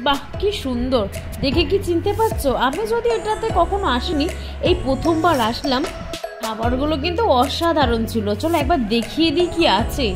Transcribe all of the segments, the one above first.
বাহ, কি সুন্দর! দেখে কি চিনতে পারছো? আমি যদি এটাতে কখনো আসিনি, এই প্রথমবার আসলাম। খাবারগুলো কিন্তু অসাধারণ ছিল। চলো একবার দেখিয়ে দিই কি আছে।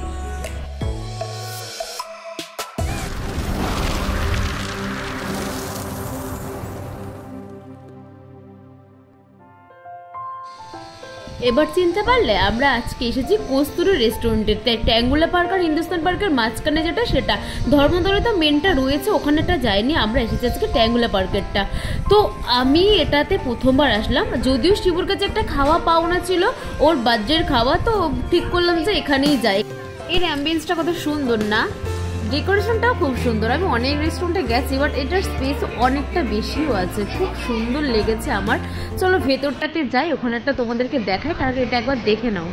এবার চিনতে পারলে? আমরা আজকে এসেছি কস্তুরী রেস্টুরেন্টে, ট্যাঙ্গুলা পার্ক আর হিন্দুস্তান পার্কের মাঝখানে যেটা, সেটা ধর্মতলে তো মেনটা রয়েছে, ওখানেটা যায়নি। আমরা এসেছি আজকে ট্যাঙ্গুলা পার্কেরটা। তো আমি এটাতে প্রথমবার আসলাম, যদিও শিবুর কাছে একটা খাওয়া পাওনা ছিল, ওর বার্থডের খাওয়া, তো ঠিক করলাম যে এখানেই যাই। এর অ্যাম্বিয়েন্সটা কত সুন্দর না? ডেকোরেশনটাও খুব সুন্দর। আমি অনেক রেস্টুরেন্টে গেছি, বাট এটার স্পেস অনেকটা বেশিও আছে, খুব সুন্দর লেগেছে আমার। চলো ভেতরটাতে যাই, ওখানে একটা তোমাদেরকে দেখাই, তার আগে এটা একবার দেখে নাও।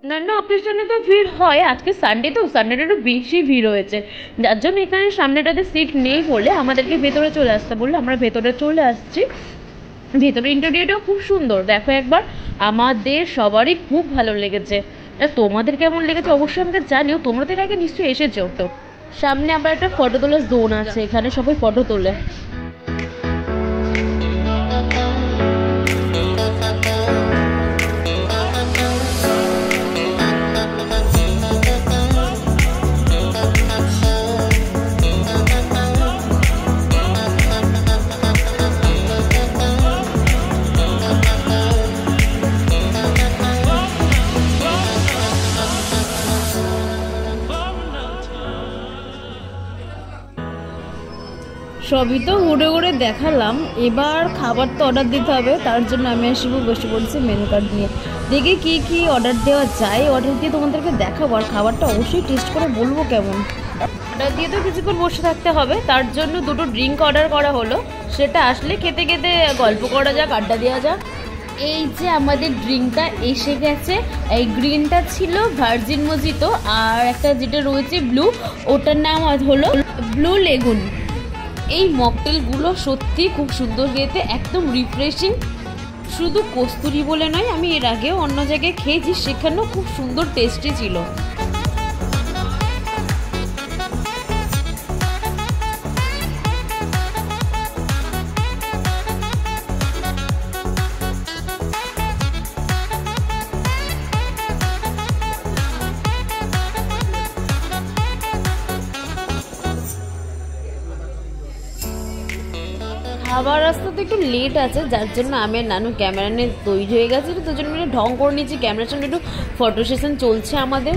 অন্যান্য অকেশনে তো ভিড় হয়, আজকে সানডে তো সানডেটা একটু বেশি ভিড় হয়েছে, যার জন্য এখানে সামনেটাতে সিট নেই বলে আমাদেরকে ভেতরে চলে আসতে বললো। আমরা ভেতরে চলে আসছি। ভেতরে ইন্টেরিয়রটাও খুব সুন্দর, দেখো একবার। আমাদের সবারই খুব ভালো লেগেছে। তোমাদের কেমন লেগেছে অবশ্যই আমাকে জানিও, তোমরা তো এর আগে নিশ্চয়ই এসেছো। তো সামনে আবার একটা ফটো তোলার জোন আছে, এখানে সবাই ফটো তোলে। সবই তো ঘুরে ঘুরে দেখালাম, এবার খাবার তো অর্ডার দিতে হবে। তার জন্য আমি আর শিবু বসে পড়ছি মেনু কার্ড নিয়ে, দেখি কি কি অর্ডার দেওয়া যায়। অর্ডার দিয়ে তোমাদেরকে দেখাবো, আর খাবারটা অবশ্যই টেস্ট করে বলবো কেমন। অর্ডার দিয়ে তো কিছুক্ষণ বসে থাকতে হবে, তার জন্য দুটো ড্রিঙ্ক অর্ডার করা হলো। সেটা আসলে খেতে খেতে গল্প করা যাক, আড্ডা দেওয়া যাক। এই যে আমাদের ড্রিঙ্কটা এসে গেছে। এই গ্রিনটা ছিল ভার্জিন মজিতো, আর একটা যেটা রয়েছে ব্লু, ওটার নাম হলো ব্লু লেগুন। এই মকটেলগুলো সত্যি খুব সুন্দর খেতে, একদম রিফ্রেশিং। শুধু কস্তুরি বলে নয়, আমি এর আগেও অন্য জায়গায় খেয়েছি, সেখানেও খুব সুন্দর টেস্টি ছিল। খাবার রাস্তাতে একটু লেট আছে, যার জন্য আমি আর নানু ক্যামেরা নিয়ে তৈরি হয়ে গেছে, দুজন মিলে ঢং করে নিয়েছি। ক্যামেরার সঙ্গে একটু ফটো সেশন চলছে আমাদের।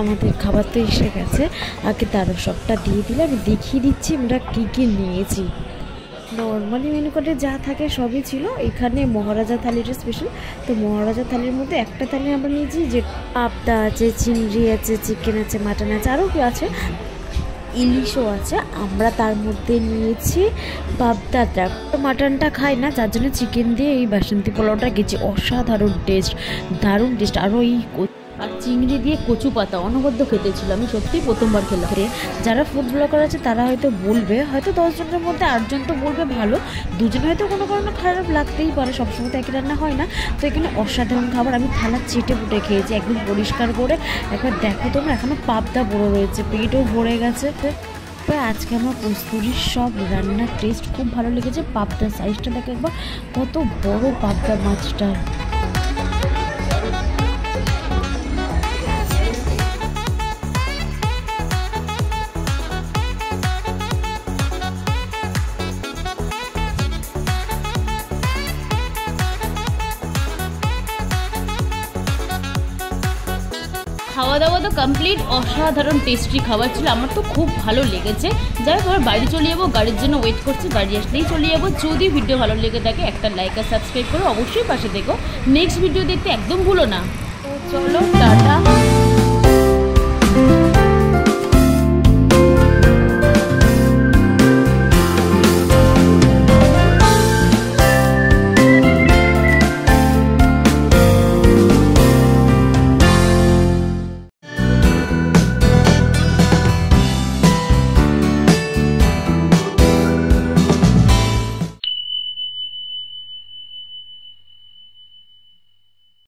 আমাদের খাবার তো এসে গেছে, আগে তারা সবটা দিয়ে দিলে আমি দেখিয়ে দিচ্ছি আমরা কী কী নিয়েছি। নর্মালি মেনু কার্ডে যা থাকে সবই ছিল, এখানে মহারাজা থালিটা স্পেশাল। তো মহারাজা থালির মধ্যে একটা থালি আমরা নিয়েছি, যে পাবদা আছে, চিংড়ি আছে, চিকেন আছে, মাটন আছে, আরও কি আছে, ইলিশও আছে। আমরা তার মধ্যে নিয়েছি পাবদাটা, মাটনটা খাই না, যার জন্য চিকেন দিয়ে এই বাসন্তী পোলাওটা গেছি। অসাধারণ টেস্ট, দারুণ টেস্ট। আরও এই আর চিংড়ি দিয়ে কচু পাতা অনবদ্য খেতে ছিল, আমি সত্যিই প্রথমবার খেলাম। যারা ফুড ব্লগার আছে তারা হয়তো বলবে, হয়তো 10 জনের মধ্যে 8 জন তো বলবে ভালো, 2 জন হয়তো কোনো কারণে খারাপ লাগতেই পারে, সবসময় তো একই রান্না হয় না। তো এখানে অসাধারণ খাবার, আমি থালা চেটে পুটে খেয়েছি একদম পরিষ্কার করে। একবার দেখো তোমরা, এখনও পাবদা বড়ো রয়েছে, পেটও ভরে গেছে। আজকে আমার কস্তুরির সব রান্নার টেস্ট খুব ভালো লেগেছে। পাবদার সাইজটা দেখো একবার, কত বড় পাবদা মাছটা। খাওয়া দাওয়া তো কমপ্লিট, অসাধারণ টেস্টি খাবার ছিল, আমার তো খুব ভালো লেগেছে। যাই হোক, আবার বাড়ি চলে যাবো, গাড়ির জন্য ওয়েট করছি, গাড়ি আসলেই চলে যাবো। যদি ভিডিও ভালো লেগে থাকে একটা লাইক আর সাবস্ক্রাইব করো, অবশ্যই পাশে দেখো। নেক্সট ভিডিও দেখতে একদম ভুলো না। তো চলো, টাটা।